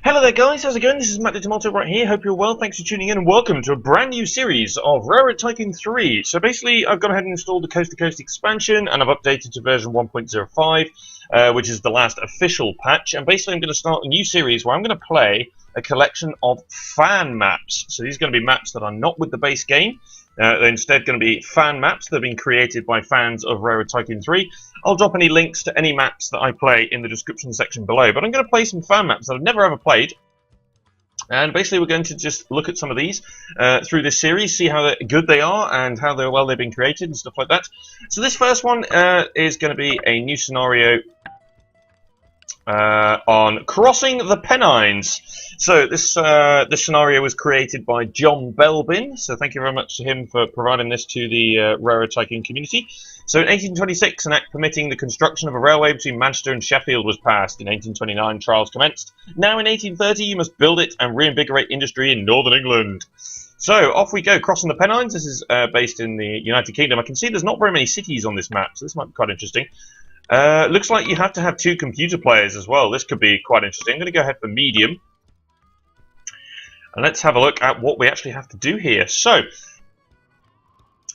Hello there guys, how's it going? This is Matt the Tomato right here, hope you're well, thanks for tuning in and welcome to a brand new series of Railroad Tycoon 3. So basically I've gone ahead and installed the Coast to Coast expansion and I've updated to version 1.05, which is the last official patch, and basically I'm going to start a new series where I'm going to play a collection of fan maps. So these are going to be maps that are not with the base game. They're instead going to be fan maps that have been created by fans of Railroad Tycoon 3. I'll drop any links to any maps that I play in the description section below. But I'm going to play some fan maps that I've never ever played. And basically we're going to just look at some of these through this series, see how good they are and how well they've been created and stuff like that. So this first one is going to be a new scenario on crossing the Pennines. So this scenario was created by John Belbin, so thank you very much to him for providing this to the Railroad Tycoon community. So in 1826, an act permitting the construction of a railway between Manchester and Sheffield was passed. In 1829, trials commenced. Now in 1830, you must build it and reinvigorate industry in Northern England. So off we go, crossing the Pennines. This is based in the United Kingdom. I can see there's not very many cities on this map, so this might be quite interesting. Looks like you have to have 2 computer players as well. This could be quite interesting. I'm going to go ahead for medium. And let's have a look at what we actually have to do here. So,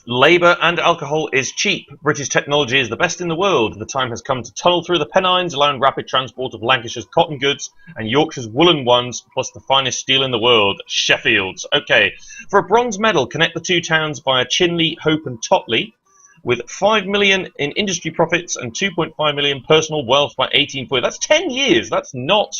labour and alcohol is cheap. British technology is the best in the world. The time has come to tunnel through the Pennines, allowing rapid transport of Lancashire's cotton goods and Yorkshire's woolen ones, plus the finest steel in the world, Sheffield's. Okay, for a bronze medal, connect the 2 towns via Chinley, Hope and Totley, with 5 million in industry profits and 2.5 million personal wealth by 1840. That's 10 years. That's not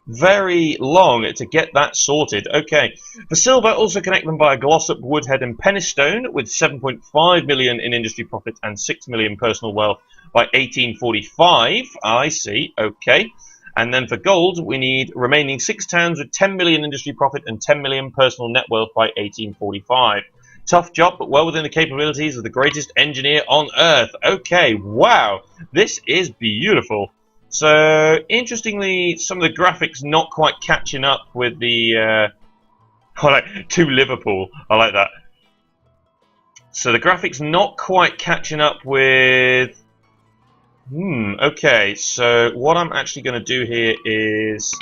very long to get that sorted. Okay, for silver, also connect them via Glossop, Woodhead and Penistone with 7.5 million in industry profit and 6 million personal wealth by 1845. I see, okay. And then for gold, we need remaining 6 towns with 10 million industry profit and 10 million personal net wealth by 1845. Tough job, but well within the capabilities of the greatest engineer on Earth. Okay, wow, this is beautiful. So, interestingly, some of the graphics not quite catching up with the... I like to Liverpool. I like that. So the graphics not quite catching up with... okay, so what I'm actually going to do here is...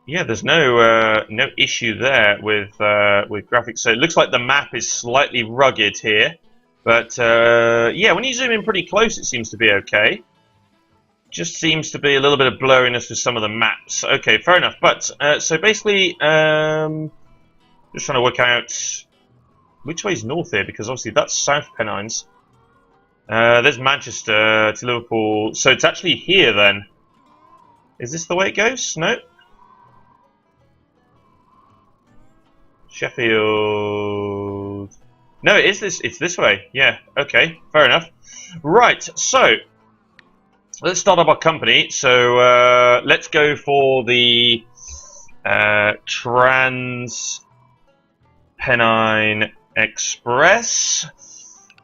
Yeah, there's no issue there with graphics. So it looks like the map is slightly rugged here. But, yeah, when you zoom in pretty close, it seems to be okay. Just seems to be a little bit of blurriness with some of the maps. Okay, fair enough. But, so basically, just trying to work out which way's north here, because obviously that's South Pennines. There's Manchester to Liverpool. So it's actually here, then. Is this the way it goes? No. Sheffield... No, it is this. It's this way. Yeah. Okay. Fair enough. Right. So let's start up our company. So let's go for the Trans Pennine Express,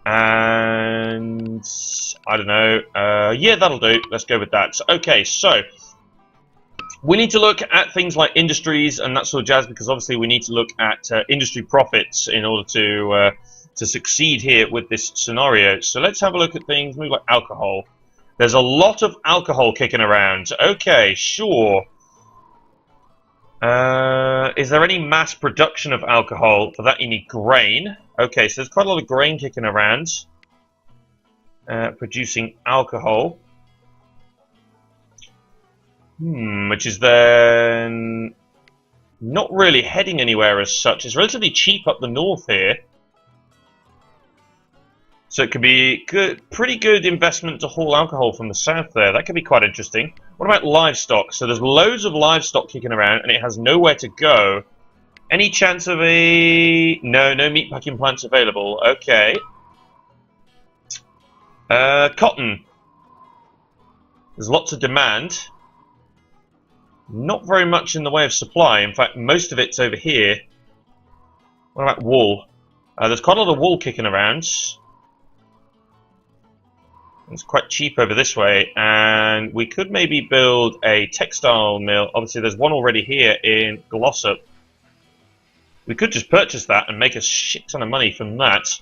and I don't know. Yeah, that'll do. Let's go with that. So, okay. So we need to look at things like industries and that sort of jazz, because obviously we need to look at industry profits in order to succeed here with this scenario. So let's have a look at things maybe like alcohol. There's a lot of alcohol kicking around. Okay, sure. Is there any mass production of alcohol? For that you need grain. Okay, so there's quite a lot of grain kicking around, producing alcohol. Which is then not really heading anywhere as such. It's relatively cheap up the north here. So it could be good, pretty good investment to haul alcohol from the south there. That could be quite interesting. What about livestock? So there's loads of livestock kicking around and it has nowhere to go. Any chance of a... No meatpacking plants available. Okay. Cotton. There's lots of demand. Not very much in the way of supply. In fact, most of it's over here. What about wool? There's quite a lot of wool kicking around. It's quite cheap over this way. And we could maybe build a textile mill. Obviously, there's one already here in Glossop. We could just purchase that and make a shit ton of money from that.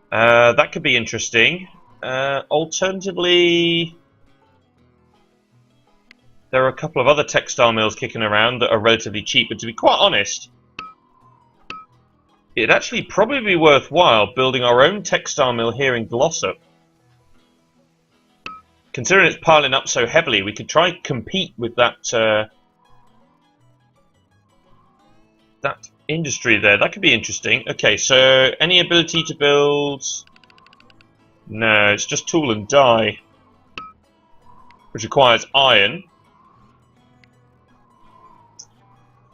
That could be interesting. Alternatively... there are a couple of other textile mills kicking around that are relatively cheap, but to be quite honest, it'd actually probably be worthwhile building our own textile mill here in Glossop. Considering it's piling up so heavily, we could try and compete with that that industry there. That could be interesting. Okay, so any ability to build? No, it's just tool and die, which requires iron.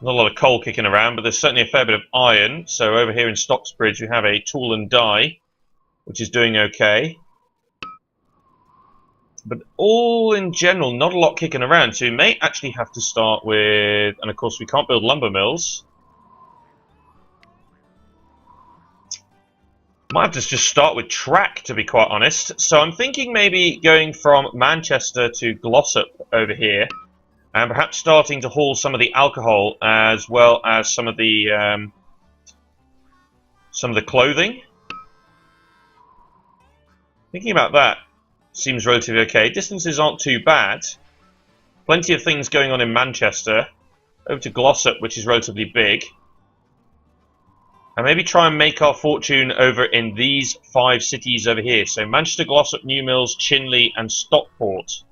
Not a lot of coal kicking around, but there's certainly a fair bit of iron. So over here in Stocksbridge we have a tool and die, which is doing okay. But all in general, not a lot kicking around. So we may actually have to start with... And of course we can't build lumber mills. Might have to just start with track, to be quite honest. So I'm thinking maybe going from Manchester to Glossop over here. And perhaps starting to haul some of the alcohol as well as some of the clothing. Thinking about that seems relatively okay. Distances aren't too bad. Plenty of things going on in Manchester. Over to Glossop, which is relatively big. And maybe try and make our fortune over in these 5 cities over here. So Manchester, Glossop, New Mills, Chinley and Stockport.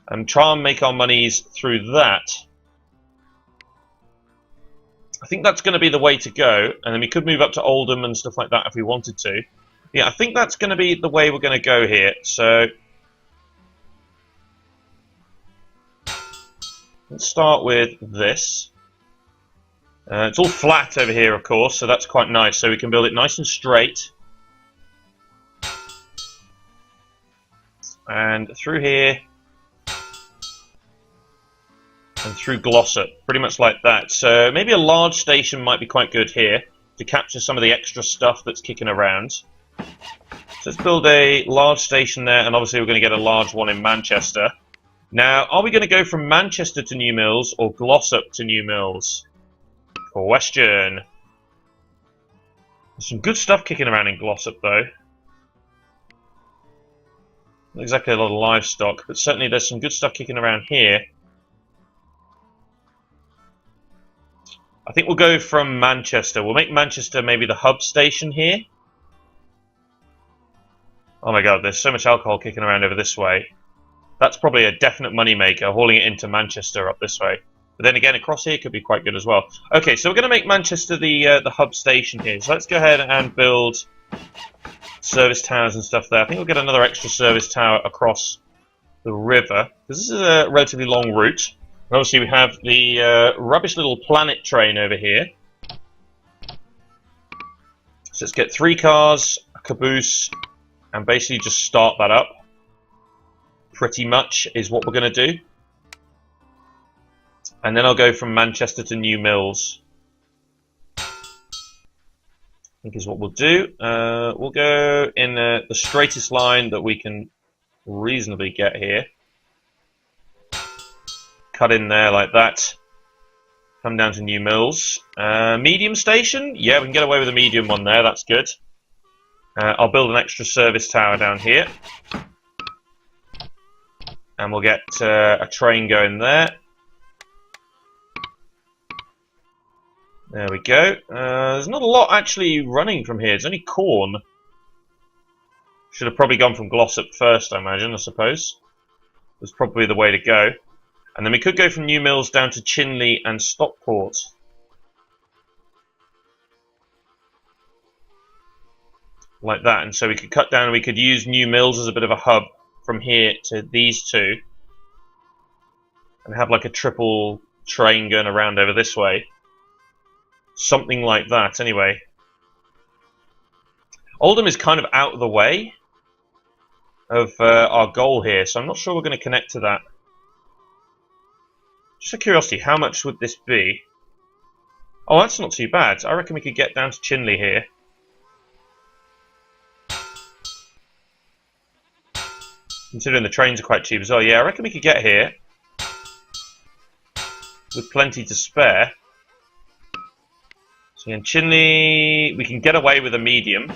And try and make our monies through that. I think that's going to be the way to go. And then we could move up to Oldham and stuff like that if we wanted to. Yeah, I think that's going to be the way we're going to go here. So let's start with this. It's all flat over here, of course, so that's quite nice. So we can build it nice and straight. And through here. And through Glossop, pretty much like that. So maybe a large station might be quite good here to capture some of the extra stuff that's kicking around. So let's build a large station there, and obviously we're going to get a large one in Manchester. Now, are we going to go from Manchester to New Mills or Glossop to New Mills? Question. There's some good stuff kicking around in Glossop, though. Not exactly a lot of livestock, but certainly there's some good stuff kicking around here. I think we'll go from Manchester. We'll make Manchester maybe the hub station here. Oh my god, there's so much alcohol kicking around over this way. That's probably a definite money maker, hauling it into Manchester up this way. But then again, across here could be quite good as well. Okay, so we're going to make Manchester the hub station here. So let's go ahead and build service towers and stuff there. I think we'll get another extra service tower across the river, because this is a relatively long route. And obviously we have the rubbish little planet train over here. So let's get 3 cars, a caboose, and basically just start that up. Pretty much is what we're going to do. And then I'll go from Manchester to New Mills. I think is what we'll do. We'll go in the straightest line that we can reasonably get here. Cut in there like that. Come down to New Mills. Medium station? Yeah, we can get away with a medium one there. That's good. I'll build an extra service tower down here. And we'll get a train going there. There we go. There's not a lot actually running from here. It's only corn. Should have probably gone from Glossop first, I imagine, I suppose. That's probably the way to go. And then we could go from New Mills down to Chinley and Stockport. Like that. And so we could cut down and we could use New Mills as a bit of a hub from here to these two. And have like a triple train going around over this way. Something like that, anyway. Oldham is kind of out of the way of our goal here, so I'm not sure we're going to connect to that. Just out of curiosity, how much would this be? Oh, that's not too bad. I reckon we could get down to Chinley here. Considering the trains are quite cheap as well. Yeah, I reckon we could get here with plenty to spare. So in Chinley, we can get away with a medium,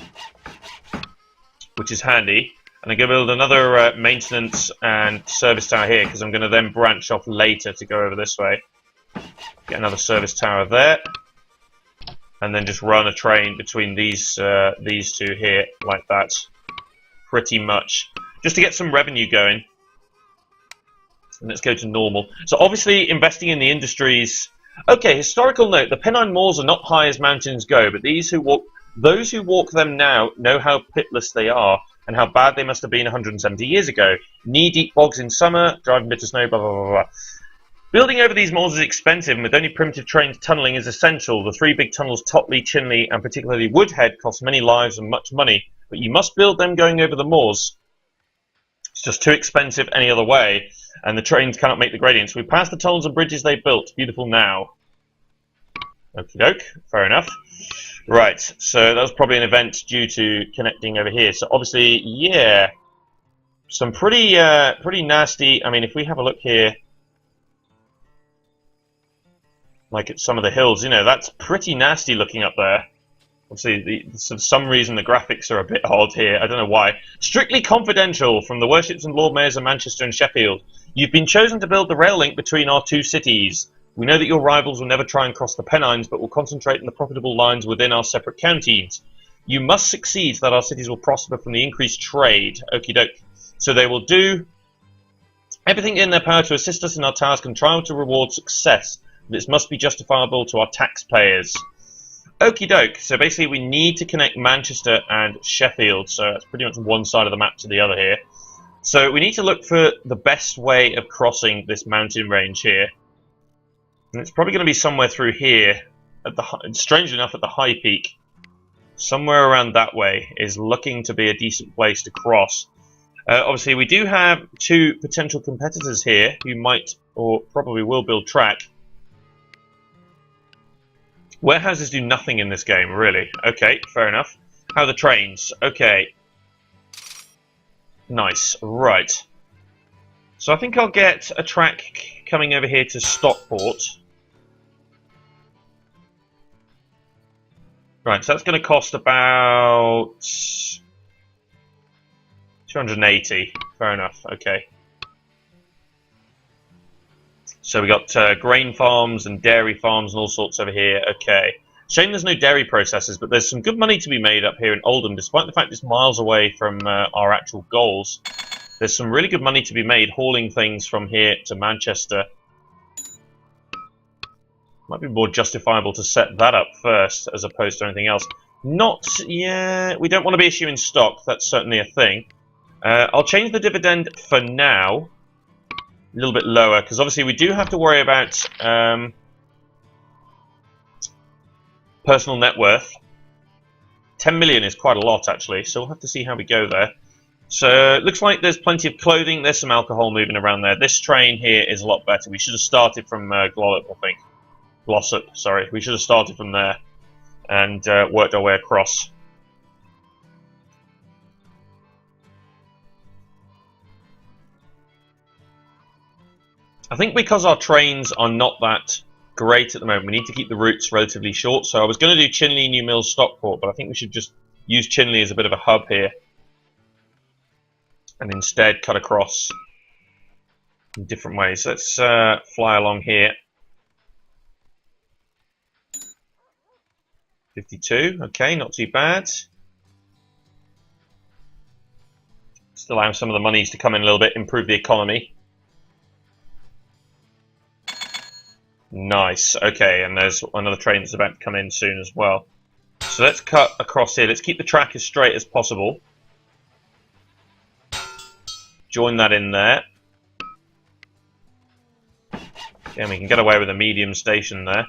which is handy. And I'm going to build another maintenance and service tower here, because I'm going to then branch off later to go over this way. Get another service tower there. And then just run a train between these two here, like that. Pretty much. Just to get some revenue going. And let's go to normal. So obviously investing in the industries. Okay, historical note: the Pennine moors are not high as mountains go, but those who walk them now know how pitless they are and how bad they must have been 170 years ago. Knee-deep bogs in summer, driving bitter snow, blah blah blah blah. Building over these moors is expensive, and with only primitive trains, tunneling is essential. The three big tunnels, Totley, Chinley, and particularly Woodhead, cost many lives and much money, but you must build them going over the moors. It's just too expensive any other way, and the trains cannot make the gradients. We passed the tunnels and bridges they built. Beautiful now. Okie doke, fair enough. Right, so that was probably an event due to connecting over here. So obviously, yeah, some pretty nasty. I mean, if we have a look here, like at some of the hills, you know, that's pretty nasty looking up there. Obviously, for some reason, the graphics are a bit odd here. I don't know why. Strictly confidential from the worships and Lord Mayors of Manchester and Sheffield. You've been chosen to build the rail link between our two cities. We know that your rivals will never try and cross the Pennines, but will concentrate on the profitable lines within our separate counties. You must succeed so that our cities will prosper from the increased trade. Okie doke. So they will do everything in their power to assist us in our task and try to reward success. This must be justifiable to our taxpayers. Okie doke. So basically we need to connect Manchester and Sheffield. So that's pretty much one side of the map to the other here. So we need to look for the best way of crossing this mountain range here. And it's probably going to be somewhere through here. Strangely enough, at the high peak. Somewhere around that way is looking to be a decent place to cross. Obviously we do have two potential competitors here who might or probably will build track. Warehouses do nothing in this game, really. Okay, fair enough. How are the trains? Okay. Nice. Right. So I think I'll get a track coming over here to Stockport. Right, so that's going to cost about 280. Fair enough. Okay. So we got grain farms and dairy farms and all sorts over here. Okay. Shame there's no dairy processors, but there's some good money to be made up here in Oldham, despite the fact it's miles away from our actual goals. There's some really good money to be made hauling things from here to Manchester. Might be more justifiable to set that up first as opposed to anything else. Yeah, we don't want to be issuing stock. That's certainly a thing. I'll change the dividend for now. A little bit lower, because obviously we do have to worry about personal net worth. 10 million is quite a lot, actually, so we'll have to see how we go there. So it looks like there's plenty of clothing. There's some alcohol moving around there. This train here is a lot better. We should have started from Glossop, I think. Glossop, sorry. We should have started from there and worked our way across. I think because our trains are not that great at the moment, we need to keep the routes relatively short. So I was going to do Chinley, New Mills, Stockport, but I think we should just use Chinley as a bit of a hub here. And instead cut across in different ways. Let's fly along here. 52, okay, not too bad. Still allow some of the monies to come in a little bit, improve the economy. Nice, okay, and there's another train that's about to come in soon as well. So let's cut across here. Let's keep the track as straight as possible. Join that in there. Okay, and we can get away with a medium station there.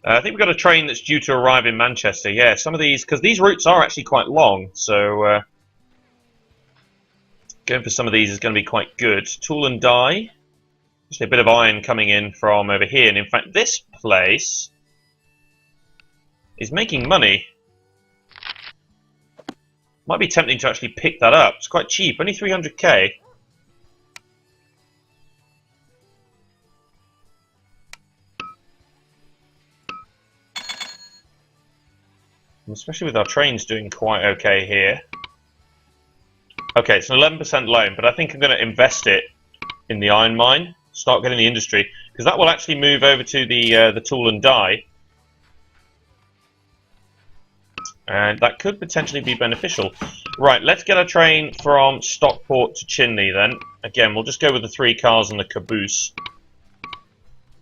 I think we've got a train that's due to arrive in Manchester. Yeah, some of these, because these routes are actually quite long, so going for some of these is going to be quite good. Tool and die. Just a bit of iron coming in from over here, and in fact this place is making money. Might be tempting to actually pick that up. It's quite cheap, only 300k. Especially with our trains doing quite okay here. Okay, it's an 11% loan, but I think I'm going to invest it in the iron mine, start getting the industry, because that will actually move over to the tool and die, and that could potentially be beneficial. Right, let's get a train from Stockport to Chinley then. Again, we'll just go with the 3 cars and the caboose.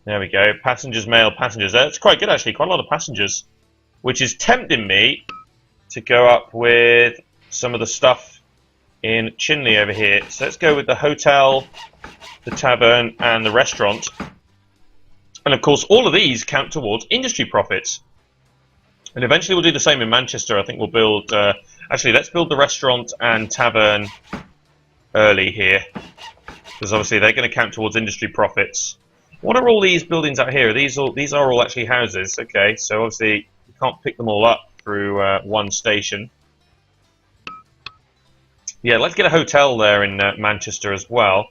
There we go. Passengers, mail, passengers. That's quite good actually, quite a lot of passengers, which is tempting me to go up with some of the stuff in Chinley over here. So let's go with the hotel, the tavern, and the restaurant. And of course, all of these count towards industry profits. And eventually we'll do the same in Manchester. I think we'll build... actually, let's build the restaurant and tavern early here, because obviously they're going to count towards industry profits. What are all these buildings out here? These are all actually houses. Okay, so obviously you can't pick them all up through one station. Yeah, let's get a hotel there in Manchester as well.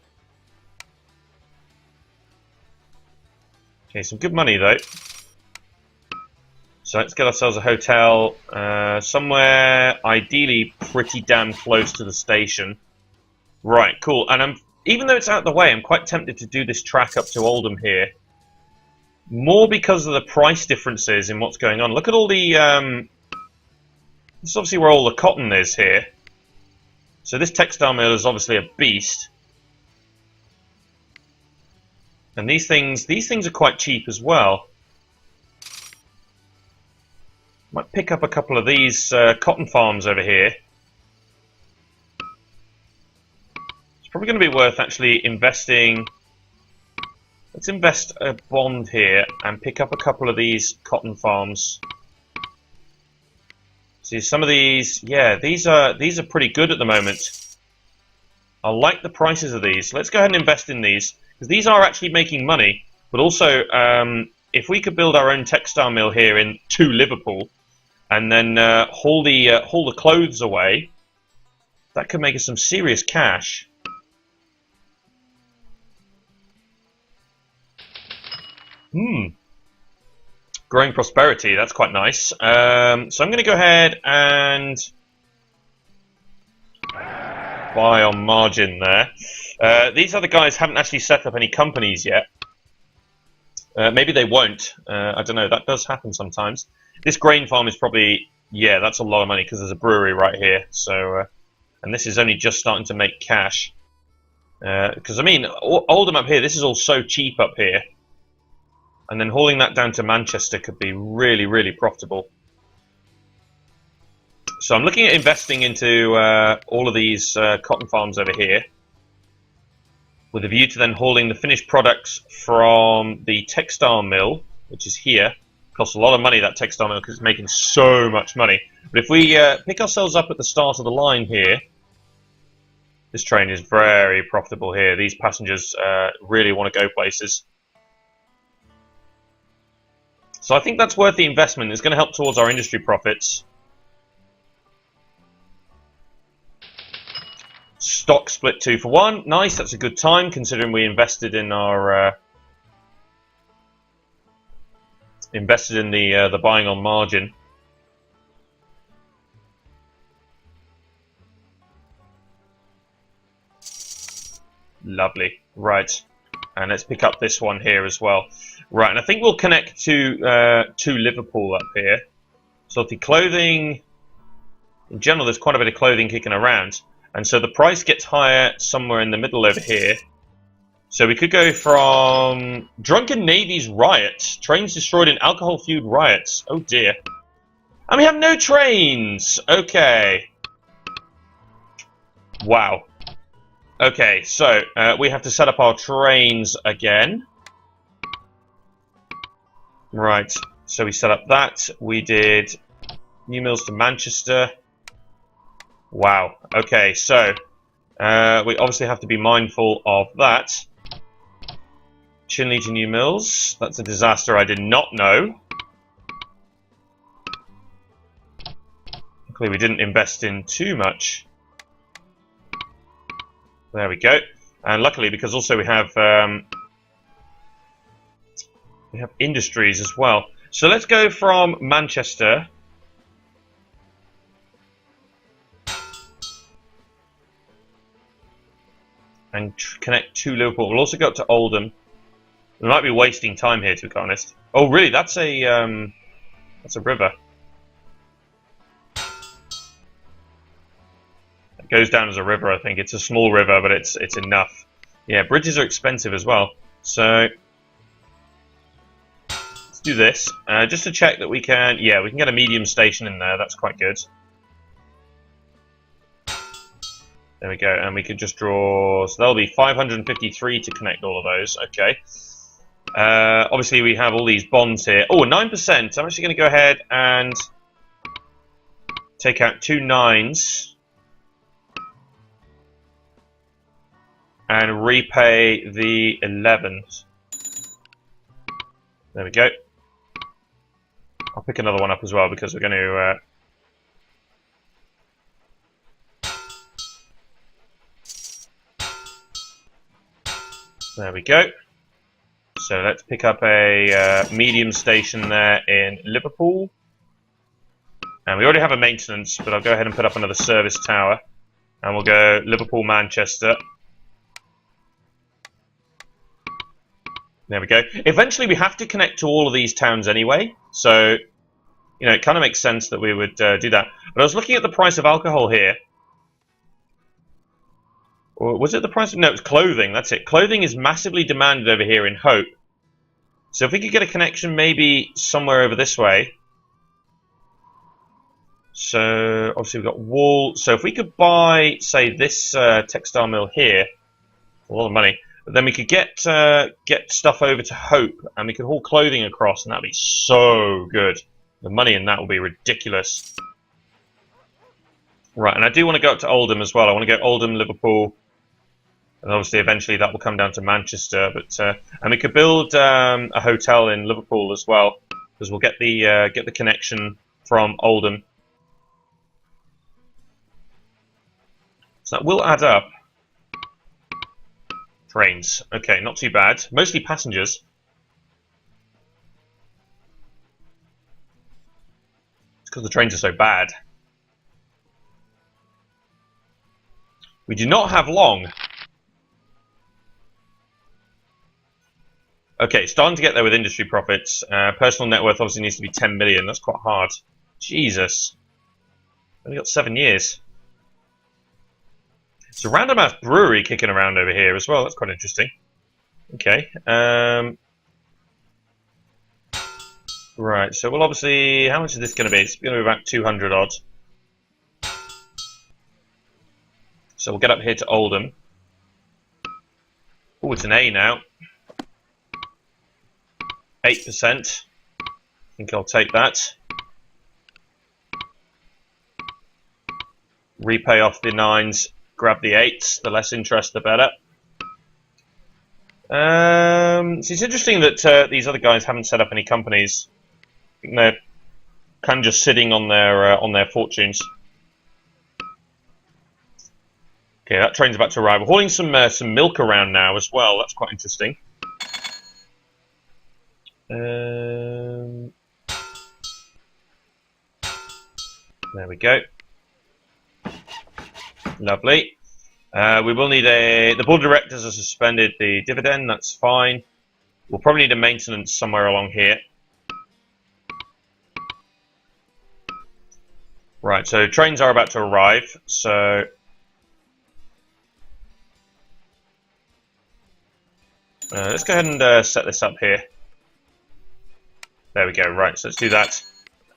Okay, some good money though. So let's get ourselves a hotel somewhere ideally pretty damn close to the station. Right, cool. And even though it's out of the way, I'm quite tempted to do this track up to Oldham here. More because of the price differences in what's going on. Look at all the... this is obviously where all the cotton is here. So this textile mill is obviously a beast. And these things are quite cheap as well. Might pick up a couple of these cotton farms over here. It's probably going to be worth actually investing. Let's invest a bond here and pick up a couple of these cotton farms. See, some of these, yeah, these are pretty good at the moment. I like the prices of these. Let's go ahead and invest in these, because these are actually making money. But also, if we could build our own textile mill here to Liverpool, and then haul the clothes away, that could make us some serious cash. Growing prosperity, that's quite nice. So I'm going to go ahead and buy on margin there. These other guys haven't actually set up any companies yet. Maybe they won't. I don't know. That does happen sometimes. This grain farm is probably... yeah, that's a lot of money because there's a brewery right here. So, and this is only just starting to make cash. Because, I mean, Oldham up here, this is all so cheap up here. And then hauling that down to Manchester could be really, really profitable. So I'm looking at investing into all of these cotton farms over here, with a view to then hauling the finished products from the textile mill, which is here. Costs a lot of money, that textile mill, because it's making so much money. But if we pick ourselves up at the start of the line here, this train is very profitable here. These passengers really want to go places. So I think that's worth the investment. It's going to help towards our industry profits. Stock split 2 for 1. Nice, that's a good time considering we invested in our the buying on margin. Lovely. Right. And let's pick up this one here as well. Right, and I think we'll connect to Liverpool up here. So the clothing, in general, there's quite a bit of clothing kicking around. And so the price gets higher somewhere in the middle over here. So we could go from Drunken Navy's riots. Trains destroyed in alcohol-fueled riots. Oh dear. And we have no trains! Okay. Wow. Okay, so we have to set up our trains again. Right, so we set up that. We did New Mills to Manchester. Wow. Okay, so we obviously have to be mindful of that. Chinley to New Mills. That's a disaster I did not know. Luckily we didn't invest in too much. There we go. And luckily, because also we have industries as well. So let's go from Manchester. and connect to Liverpool. We'll also go up to Oldham. We might be wasting time here, to be honest. Oh, really? That's a river. It goes down as a river, I think. It's a small river, but it's enough. Yeah, bridges are expensive as well. So let's do this just to check that we can. Yeah, we can get a medium station in there. That's quite good. There we go, and we could just draw. So that'll be 553 to connect all of those. Okay. Obviously, we have all these bonds here. Oh, 9%. I'm actually going to go ahead and take out 2 9s and repay the 11s. There we go. I'll pick another one up as well because we're going to. There we go. So let's pick up a medium station there in Liverpool. And we already have a maintenance, but I'll go ahead and put up another service tower. And we'll go Liverpool, Manchester. There we go. Eventually we have to connect to all of these towns anyway. So, you know, it kind of makes sense that we would do that. But I was looking at the price of alcohol here. Or was it the price of... No, it's clothing. That's it. Clothing is massively demanded over here in Hope. So if we could get a connection maybe somewhere over this way. So, obviously we've got wool. So if we could buy, say, this textile mill here. A lot of money. But then we could get stuff over to Hope. And we could haul clothing across. And that would be so good. The money in that will be ridiculous. Right, and I do want to go up to Oldham as well. I want to go Oldham, Liverpool. And obviously, eventually, that will come down to Manchester. But and we could build a hotel in Liverpool as well, because we'll get the connection from Oldham. So that will add up. Trains, okay, not too bad. Mostly passengers. It's because the trains are so bad. We do not have long. Okay, starting to get there with industry profits. Personal net worth obviously needs to be 10 million. That's quite hard. Jesus. Only got 7 years. It's a random ass brewery kicking around over here as well. That's quite interesting. Okay. Right, so we'll obviously... How much is this going to be? It's going to be about 200 odd. So we'll get up here to Oldham. Oh, it's an A now. 8%. I think I'll take that. Repay off the 9s, grab the 8s. The less interest, the better. So it's interesting that these other guys haven't set up any companies. I think they're kind of just sitting on their fortunes. Okay, that train's about to arrive. We're hauling some milk around now as well. That's quite interesting. There we go. Lovely. We will need the board of directors have suspended the dividend. That's fine. We'll probably need a maintenance somewhere along here. Right, so trains are about to arrive. So let's go ahead and set this up here. There we go. Right, so let's do that.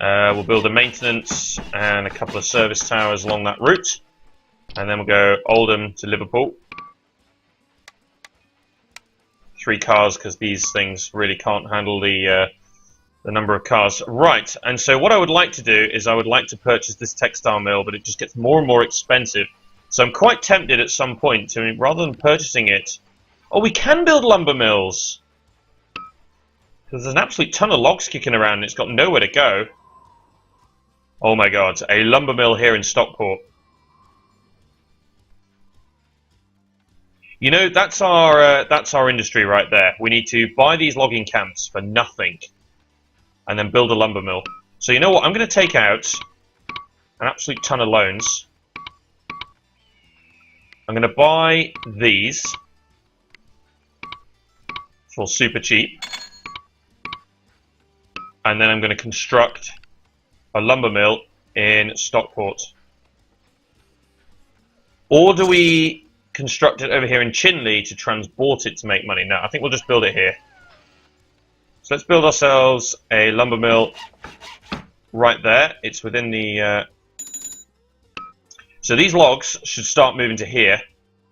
We'll build a maintenance and a couple of service towers along that route. And then we'll go Oldham to Liverpool. 3 cars, because these things really can't handle the number of cars. Right, and so what I would like to do is I would like to purchase this textile mill, but it just gets more and more expensive. So I'm quite tempted at some point to, rather than purchasing it... Oh, we can build lumber mills! Because there's an absolute ton of logs kicking around and it's got nowhere to go. Oh my god, a lumber mill here in Stockport. You know, that's our industry right there. We need to buy these logging camps for nothing. And then build a lumber mill. So you know what, I'm going to take out an absolute ton of loans. I'm going to buy these for super cheap. And then I'm going to construct a lumber mill in Stockport. Or do we construct it over here in Chinley to transport it to make money? No, I think we'll just build it here. So let's build ourselves a lumber mill right there. It's within the... So these logs should start moving to here.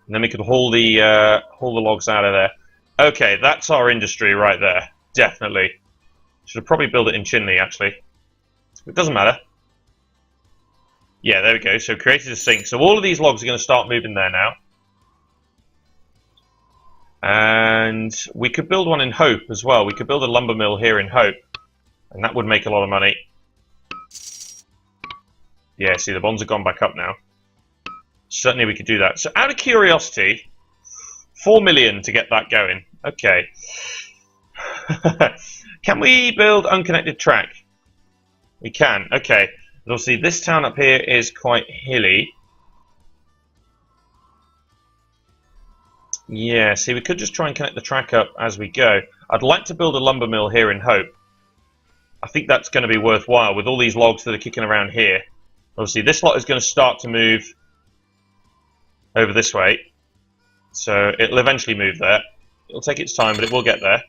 And then we can haul the logs out of there. Okay, that's our industry right there. Definitely. Should have probably built it in Chinley, actually. It doesn't matter. Yeah, there we go. So created a sink. So all of these logs are going to start moving there now. And we could build one in Hope as well. We could build a lumber mill here in Hope. And that would make a lot of money. Yeah, see, the bonds have gone back up now. Certainly we could do that. So out of curiosity, 4 million to get that going. Okay. Can we build unconnected track? We can. Okay. Obviously, this town up here is quite hilly. Yeah, see, we could just try and connect the track up as we go. I'd like to build a lumber mill here in Hope. I think that's going to be worthwhile with all these logs that are kicking around here. Obviously, this lot is going to start to move over this way. So it'll eventually move there. It'll take its time, but it will get there.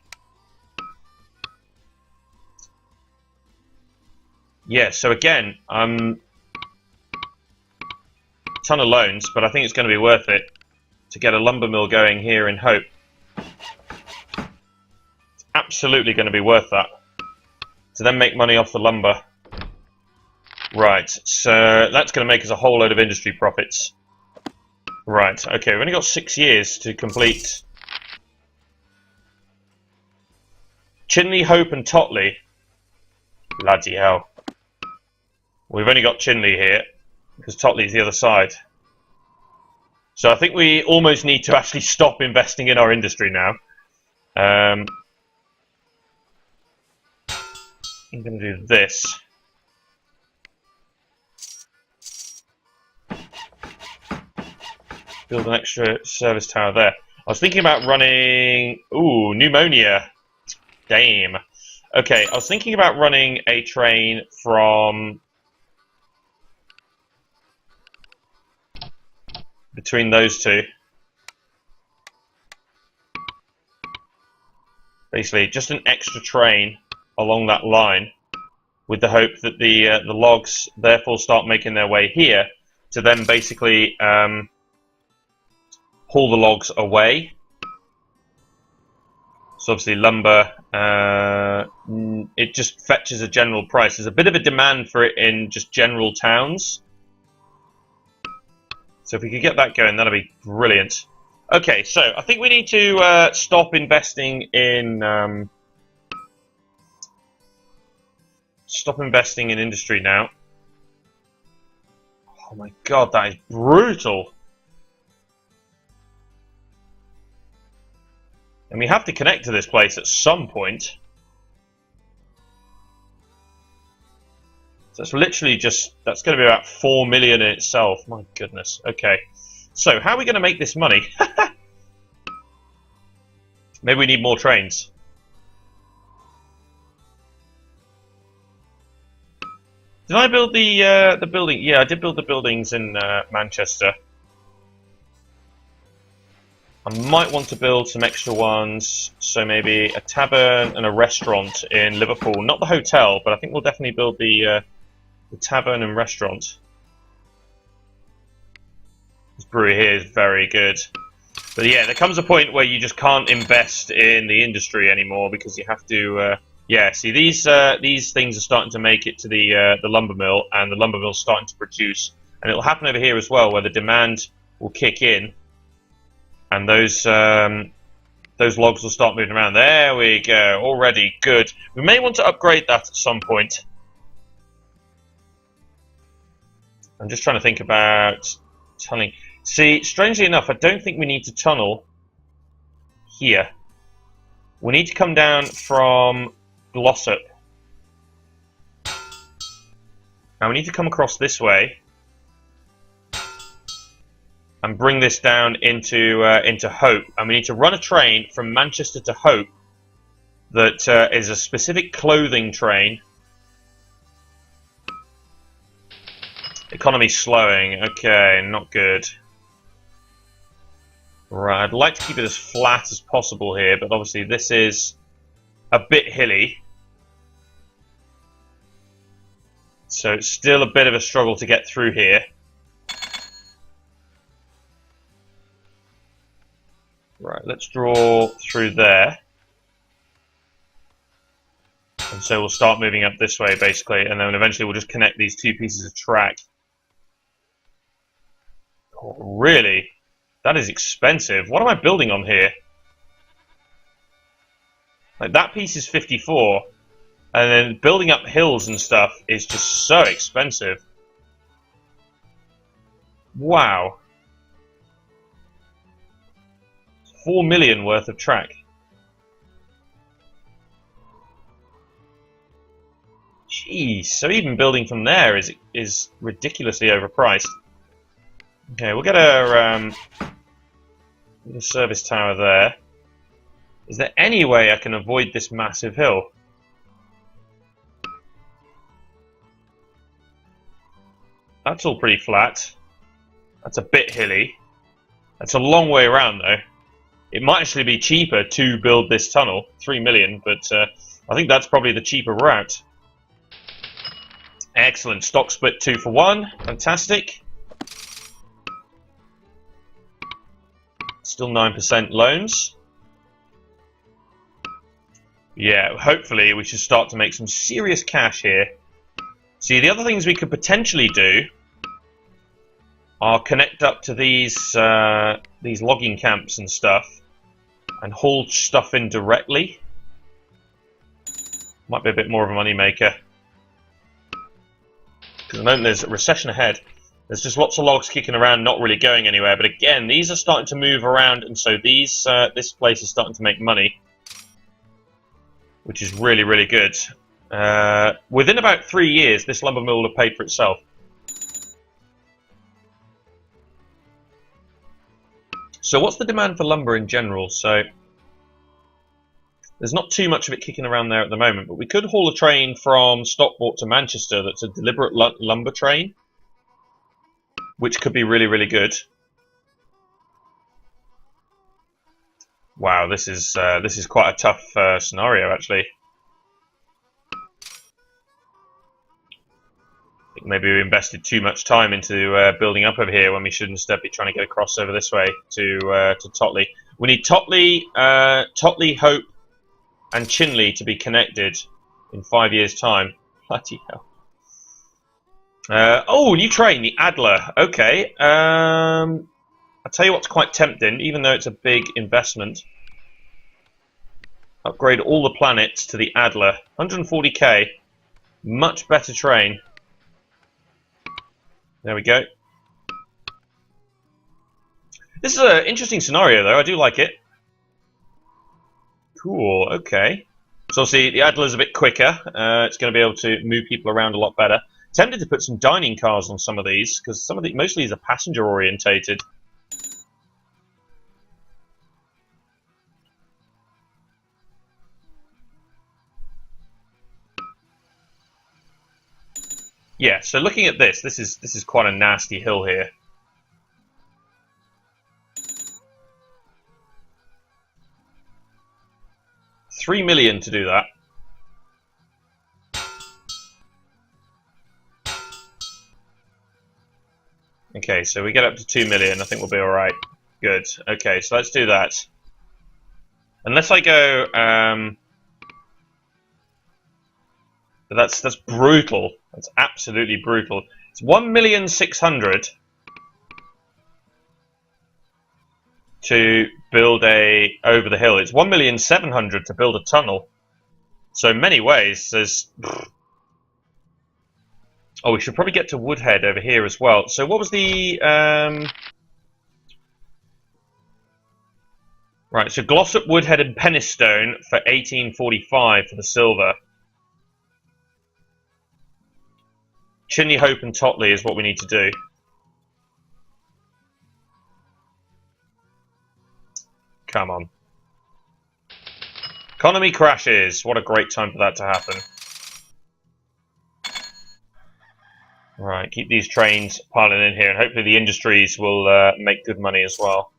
Yeah, so again, ton of loans, but I think it's going to be worth it to get a lumber mill going here in Hope. It's absolutely going to be worth that. To then make money off the lumber. Right, so that's going to make us a whole load of industry profits. Right, okay, we've only got 6 years to complete Chinley, Hope and Totley. Bloody hell. We've only got Chinley here, because Totley's the other side. So I think we almost need to actually stop investing in our industry now. I'm going to do this. Build an extra service tower there. I was thinking about running... Ooh, pneumonia. Damn. Okay, I was thinking about running a train from... between those two. Basically, just an extra train along that line, with the hope that the logs therefore start making their way here to then basically haul the logs away. So obviously lumber, it just fetches a general price. There's a bit of a demand for it in just general towns. So if we could get that going, that'd be brilliant. Okay, so I think we need to stop investing in industry now. Oh my god, that is brutal. And we have to connect to this place at some point. So it's literally just, that's going to be about 4 million in itself. My goodness. Okay. So how are we going to make this money? Maybe we need more trains. Did I build the building? Yeah, I did build the buildings in Manchester. I might want to build some extra ones, so maybe a tavern and a restaurant in Liverpool. Not the hotel, but I think we'll definitely build the tavern and restaurant. This brewery here is very good. But yeah, there comes a point where you just can't invest in the industry anymore because you have to... yeah, see, these things are starting to make it to the lumber mill, and the lumber mill's starting to produce. And it'll happen over here as well, where the demand will kick in, and those logs will start moving around. There we go. Already good. We may want to upgrade that at some point. I'm just trying to think about tunneling. See, strangely enough, I don't think we need to tunnel here. We need to come down from Glossop. Now we need to come across this way. and bring this down into Hope. And we need to run a train from Manchester to Hope that is a specific clothing train. Economy slowing. Okay, not good. Right, I'd like to keep it as flat as possible here, but obviously this is a bit hilly. So it's still a bit of a struggle to get through here. Right, let's draw through there. And so we'll start moving up this way, basically, and then eventually we'll just connect these two pieces of track. Oh, really? That is expensive. What am I building on here? Like, that piece is 54, and then building up hills and stuff is just so expensive. Wow. 4 million worth of track. Jeez, so even building from there is ridiculously overpriced. Okay, we'll get a service tower there. Is there any way I can avoid this massive hill? That's all pretty flat. That's a bit hilly. That's a long way around, though. It might actually be cheaper to build this tunnel, 3 million, but I think that's probably the cheaper route. Excellent. Stock split 2 for 1. Fantastic. Still 9% loans. Yeah, hopefully we should start to make some serious cash here. See, the other things we could potentially do are connect up to these logging camps and stuff and haul stuff in directly. Might be a bit more of a money maker. Because I know there's a recession ahead. There's just lots of logs kicking around, not really going anywhere. But again, these are starting to move around, and so these this place is starting to make money, which is really, really good. Within about 3 years, this lumber mill will have paid for itself. So what's the demand for lumber in general? So there's not too much of it kicking around there at the moment, but we could haul a train from Stockport to Manchester that's a deliberate lumber train, which could be really, really good. Wow, this is quite a tough scenario, actually. I think maybe we invested too much time into building up over here when we should instead be trying to get across over this way to Totley. We need Totley, Hope, and Chinley to be connected in 5 years' time. Bloody hell. Oh, new train, the Adler. Okay. I'll tell you what's quite tempting, even though it's a big investment. Upgrade all the planets to the Adler. 140k. Much better train. There we go. This is an interesting scenario, though. I do like it. Cool, okay. So obviously the Adler's a bit quicker. It's going to be able to move people around a lot better. Tempted to put some dining cars on some of these, because most of these are passenger orientated. Yeah, so looking at this is quite a nasty hill here. $3 million to do that. Okay, so we get up to 2 million. I think we'll be all right. Good. Okay, so let's do that. Unless I go, that's brutal. That's absolutely brutal. It's 1,600,000 to build a over the hill. It's 1,700,000 to build a tunnel. So in many ways, there's. Oh, we should probably get to Woodhead over here as well. So what was the right? So Glossop, Woodhead, and Pennystone for 1845 for the silver. Chinley, Hope, and Totley is what we need to do. Come on. Economy crashes. What a great time for that to happen. Right, keep these trains piling in here, and hopefully the industries will make good money as well.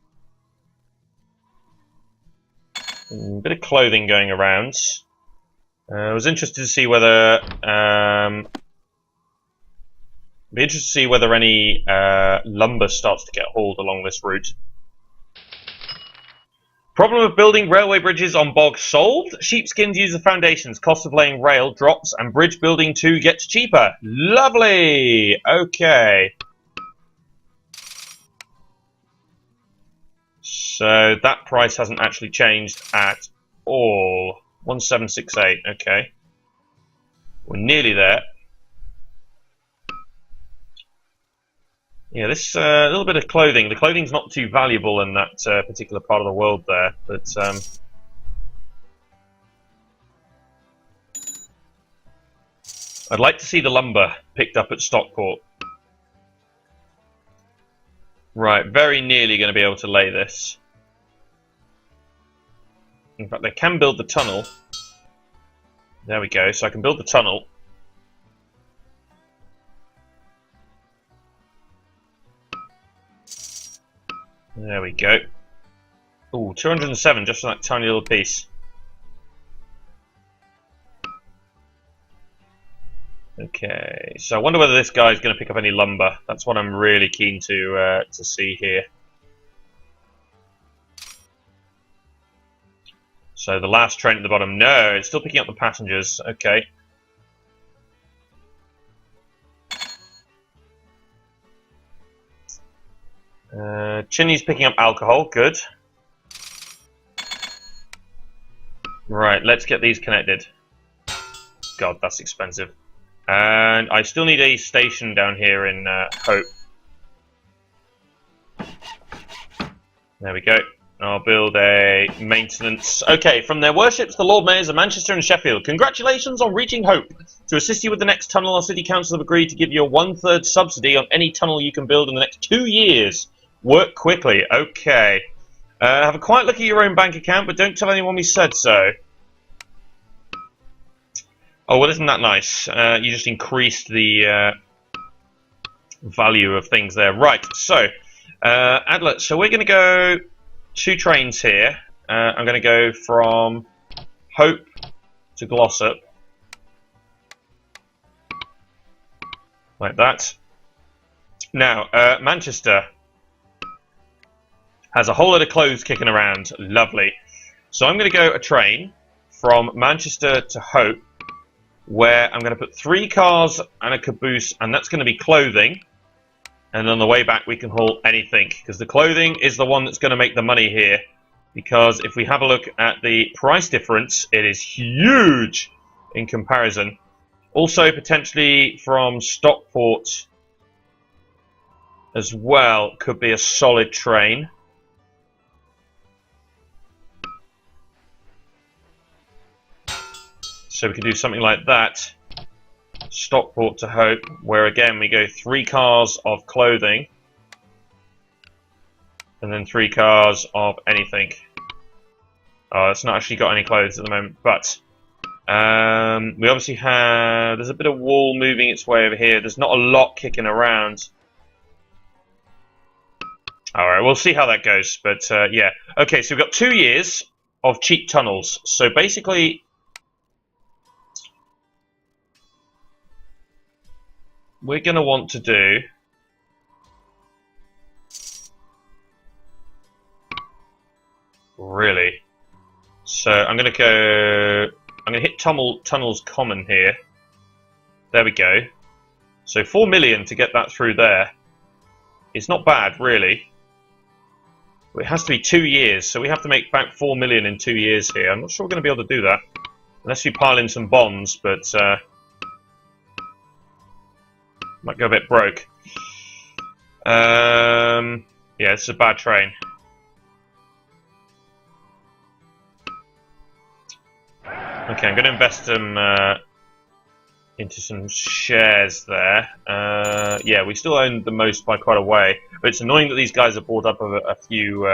A bit of clothing going around. I was interested to see whether any lumber starts to get hauled along this route. Problem of building railway bridges on bog solved. Sheepskins use the foundations. Cost of laying rail drops, and bridge building 2 gets cheaper. Lovely! Okay. So that price hasn't actually changed at all. 1768, okay. We're nearly there. Yeah, this little bit of clothing. The clothing's not too valuable in that particular part of the world there, but I'd like to see the lumber picked up at Stockport. Right, very nearly going to be able to lay this. In fact, they can build the tunnel. There we go, so I can build the tunnel. There we go. Ooh, 207 just for that tiny little piece. Okay, so I wonder whether this guy's going to pick up any lumber. That's what I'm really keen to see here. So the last train at the bottom, no, it's still picking up the passengers. Okay. Chinny's picking up alcohol, good. Right, let's get these connected. God, that's expensive. And I still need a station down here in Hope. There we go. I'll build a maintenance. Okay, from their worships, the Lord Mayors of Manchester and Sheffield. Congratulations on reaching Hope. To assist you with the next tunnel, our City Council have agreed to give you a 1/3 subsidy on any tunnel you can build in the next 2 years. Work quickly. Okay. Have a quiet look at your own bank account, but don't tell anyone we said so. Oh, well, isn't that nice? You just increased the value of things there. Right, so, Adlet, so we're going to go 2 trains here. I'm going to go from Hope to Glossop. Like that. Now, Manchester has a whole lot of clothes kicking around. Lovely. So I'm going to go a train from Manchester to Hope, where I'm going to put 3 cars and a caboose, and that's going to be clothing. And on the way back we can haul anything, because the clothing is the one that's going to make the money here. Because if we have a look at the price difference, it is huge in comparison. Also, potentially from Stockport as well could be a solid train. So we could do something like that. Stockport to Hope, where again we go 3 cars of clothing and then 3 cars of anything. Oh, it's not actually got any clothes at the moment, but we obviously have, there's a bit of wool moving its way over here. There's not a lot kicking around. Alright, we'll see how that goes, but yeah. Okay, so we've got 2 years of cheap tunnels. So basically, we're going to want to do really. So I'm going to hit tunnels common here. There we go. So 4 million to get that through there. It's not bad, really. But it has to be 2 years, so we have to make back 4 million in 2 years here. I'm not sure we're going to be able to do that unless we pile in some bonds, but might go a bit broke. Yeah, it's a bad train. Okay, I'm going to invest them into some shares there. Yeah, we still own the most by quite a way, but it's annoying that these guys have bought up a few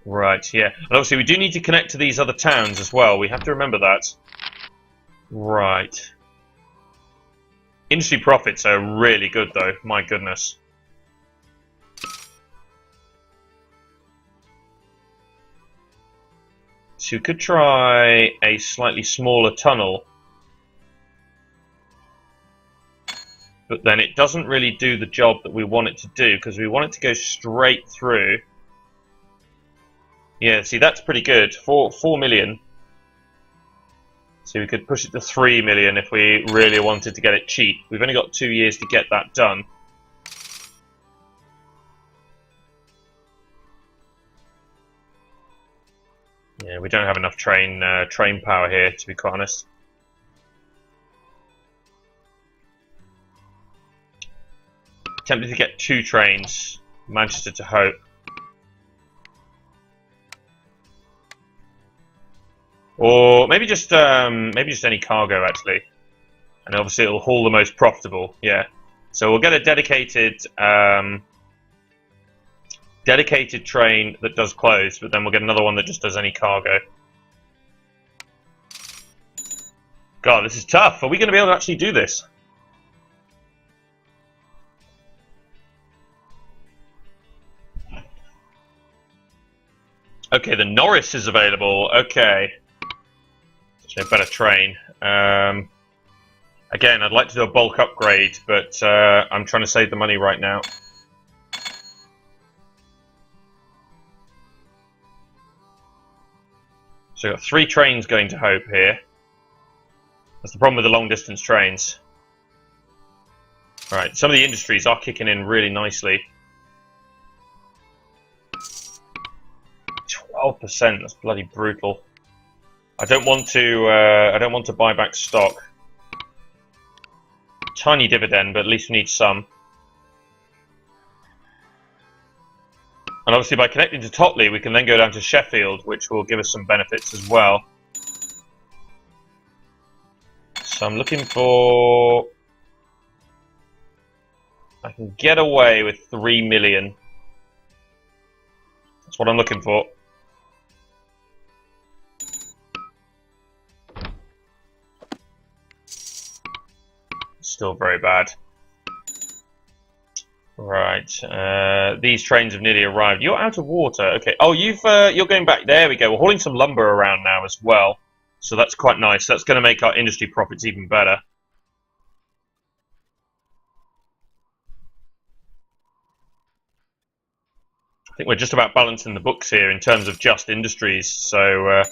Right, yeah. And obviously we do need to connect to these other towns as well. We have to remember that. Right. Industry profits are really good though, my goodness. So we could try a slightly smaller tunnel. But then it doesn't really do the job that we want it to do, because we want it to go straight through. Yeah, see, that's pretty good. 4 million. So we could push it to 3 million if we really wanted to get it cheap. We've only got 2 years to get that done. Yeah, we don't have enough train power here, to be quite honest. Tempted to get 2 trains, Manchester to Hope. Or maybe just any cargo actually, and obviously it'll haul the most profitable. Yeah, so we'll get a dedicated train that does clothes, but then we'll get another one that just does any cargo. God, this is tough. Are we going to be able to actually do this? Okay, the Norris is available. Okay. A better train. Again, I'd like to do a bulk upgrade, but I'm trying to save the money right now. So we've got 3 trains going to Hope here. That's the problem with the long distance trains. Right, some of the industries are kicking in really nicely. 12%, that's bloody brutal. I don't want to buy back stock. Tiny dividend, but at least we need some. And obviously by connecting to Totley, we can then go down to Sheffield, which will give us some benefits as well. So I'm looking for... I can get away with 3 million. That's what I'm looking for. Still very bad. Right, these trains have nearly arrived. You're out of water. Okay. Oh, you're going back. There we go. We're hauling some lumber around now as well, so that's quite nice. That's going to make our industry profits even better. I think we're just about balancing the books here in terms of just industries. So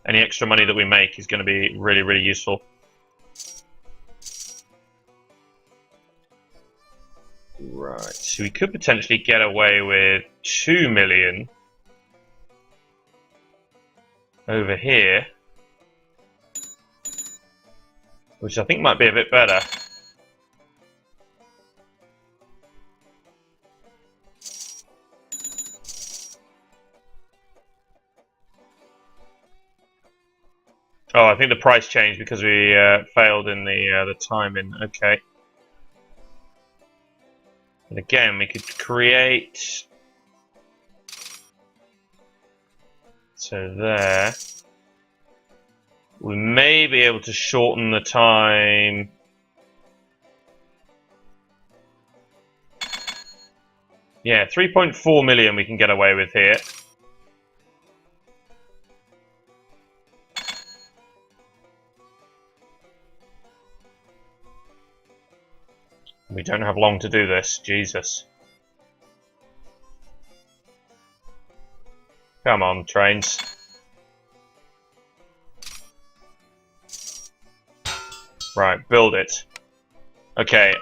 any extra money that we make is going to be really, really useful. Right, so we could potentially get away with 2 million over here, which I think might be a bit better. Oh, I think the price changed because we failed in the timing. Okay. And again, we could create, so there, we may be able to shorten the time. Yeah, 3.4 million we can get away with here. We don't have long to do this, Jesus. Come on, trains. Right, build it. Okay,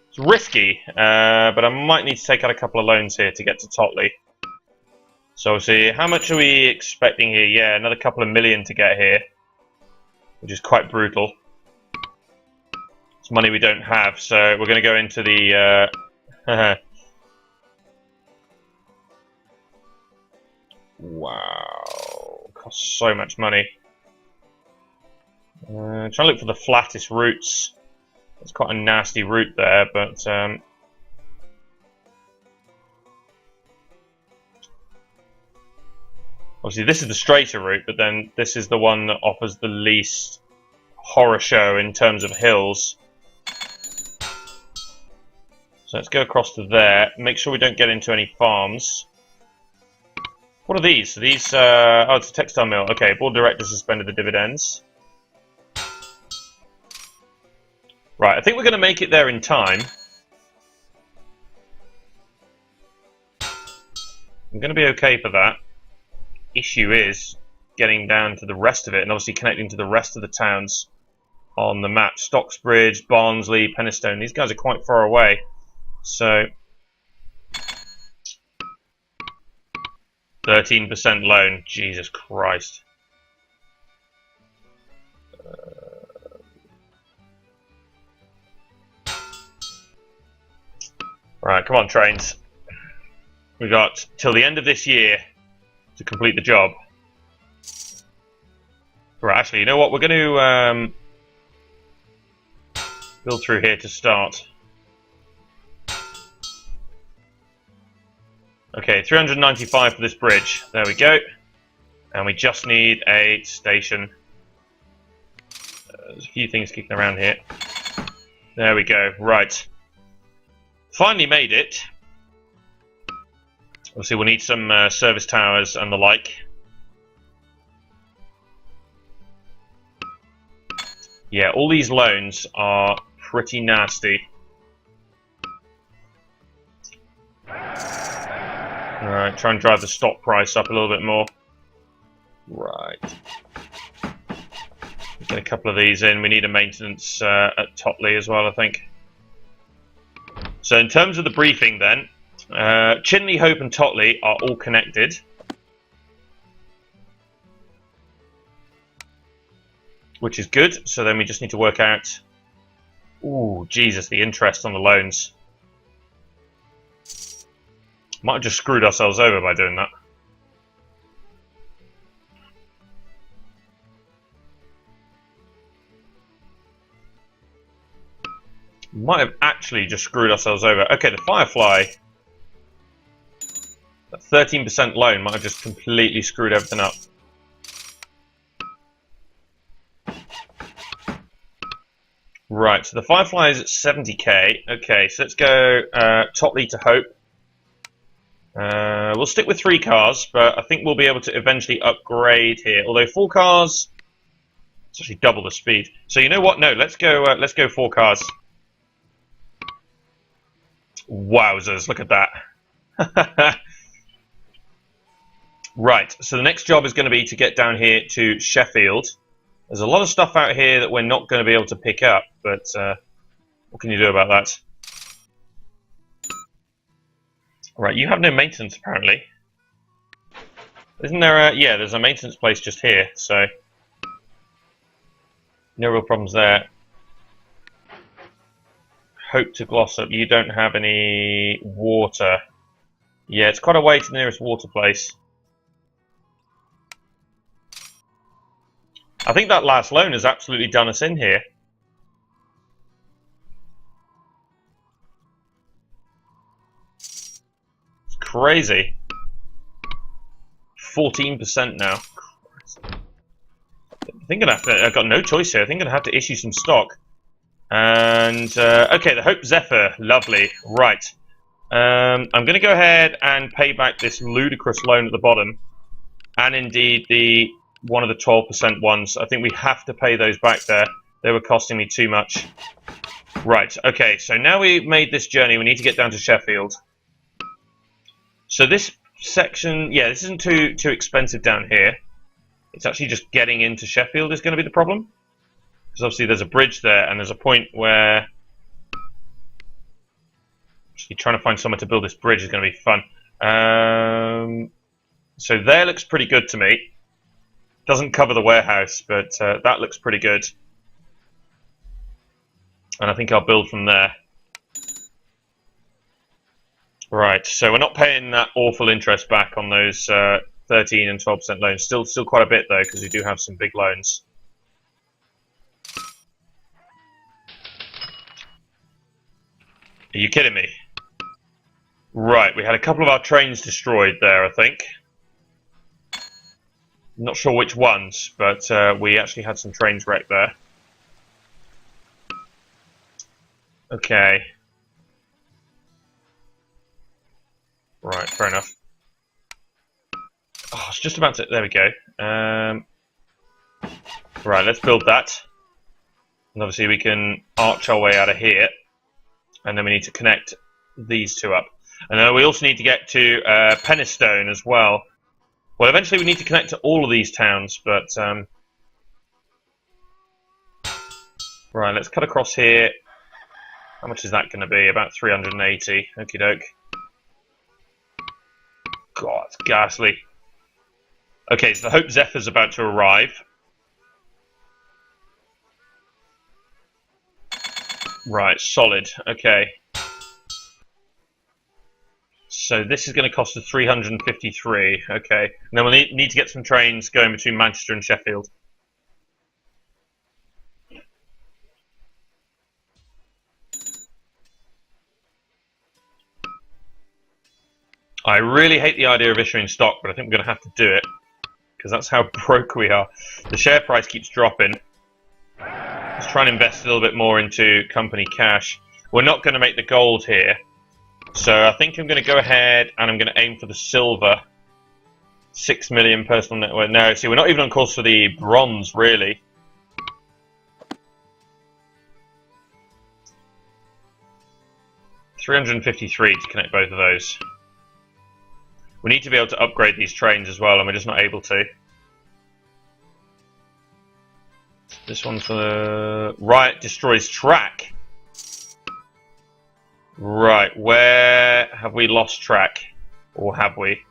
it's risky, but I might need to take out a couple of loans here to get to Totley. So obviously, how much are we expecting here? Yeah, another couple of million to get here, which is quite brutal. It's money we don't have, so we're going to go into the... Wow, costs so much money. Trying to look for the flattest routes. It's quite a nasty route there, but Obviously, this is the straighter route, but then this is the one that offers the least horror show in terms of hills. So let's go across to there. Make sure we don't get into any farms. What are these? Are these, oh, it's a textile mill. Okay, board of directors suspended the dividends. Right, I think we're going to make it there in time. I'm going to be okay for that. Issue is getting down to the rest of it, and obviously connecting to the rest of the towns on the map. Stocksbridge, Barnsley, Penistone, these guys are quite far away. So 13% loan, Jesus Christ. Right, come on, trains. We got till the end of this year to complete the job. Right, actually, you know what? We're going to build through here to start. Okay, 395 for this bridge. There we go. And we just need a station. There's a few things kicking around here. There we go. Right. Finally made it. Obviously, we'll need some service towers and the like. Yeah, all these loans are pretty nasty. Alright, try and drive the stock price up a little bit more. Right. Get a couple of these in. We need a maintenance at Totley as well, I think. So in terms of the briefing then, Chinley, Hope and Totley are all connected. Which is good, so then we just need to work out... Ooh, Jesus, the interest on the loans. Might have just screwed ourselves over by doing that. Might have actually just screwed ourselves over. Okay, the Firefly... That 13% loan might have just completely screwed everything up. Right, so the Firefly is at 70k. Okay, so let's go Totley to Hope. We'll stick with 3 cars, but I think we'll be able to eventually upgrade here. Although 4 cars, it's actually double the speed. So you know what? No, let's go 4 cars. Wowzers! Look at that. Right, so the next job is going to be to get down here to Sheffield. There's a lot of stuff out here that we're not going to be able to pick up, but what can you do about that? Right, you have no maintenance apparently. Isn't there a... Yeah, there's a maintenance place just here, so... No real problems there. Hope to Glossop, you don't have any water. Yeah, it's quite a way to the nearest water place. I think that last loan has absolutely done us in here. It's crazy. 14% now. I think I'm gonna have to. I've got no choice here. I think I'm gonna have to issue some stock. And okay, the Hope Zephyr, lovely. Right. I'm gonna go ahead and pay back this ludicrous loan at the bottom, and indeed the one of the 12% ones. I think we have to pay those back there. They were costing me too much. Right, okay, so now we've made this journey, we need to get down to Sheffield. So this section, yeah, this isn't too expensive down here. It's actually just getting into Sheffield is going to be the problem. Because obviously there's a bridge there, and there's a point where... Actually trying to find somewhere to build this bridge is going to be fun. So there looks pretty good to me. Doesn't cover the warehouse, but that looks pretty good. And I think I'll build from there. Right, so we're not paying that awful interest back on those 13 and 12% loans. Still quite a bit though, because we do have some big loans. Are you kidding me? Right, we had a couple of our trains destroyed there, I think. Not sure which ones, but we actually had some trains wrecked there. Okay. Right, fair enough. Oh, it's just about to... There we go. Right, let's build that. And obviously we can arch our way out of here. And then we need to connect these two up. And then we also need to get to Pennines as well. Well, eventually we need to connect to all of these towns, but... Right, let's cut across here. How much is that going to be? About 380. Okie doke. God, it's ghastly. Okay, so the Hope Zephyr's about to arrive. Right, solid. Okay. So this is going to cost us 353. Okay. And then we'll need to get some trains going between Manchester and Sheffield. I really hate the idea of issuing stock, but I think we're going to have to do it. Because that's how broke we are. The share price keeps dropping. Let's try and invest a little bit more into company cash. We're not going to make the gold here. So I think I'm going to go ahead and I'm going to aim for the silver. 6 million personal net worth. No, see, we're not even on course for the bronze, really. $353 to connect both of those. We need to be able to upgrade these trains as well, and we're just not able to. This one's for the... Right, destroys track. Right, where have we lost track? Or have we?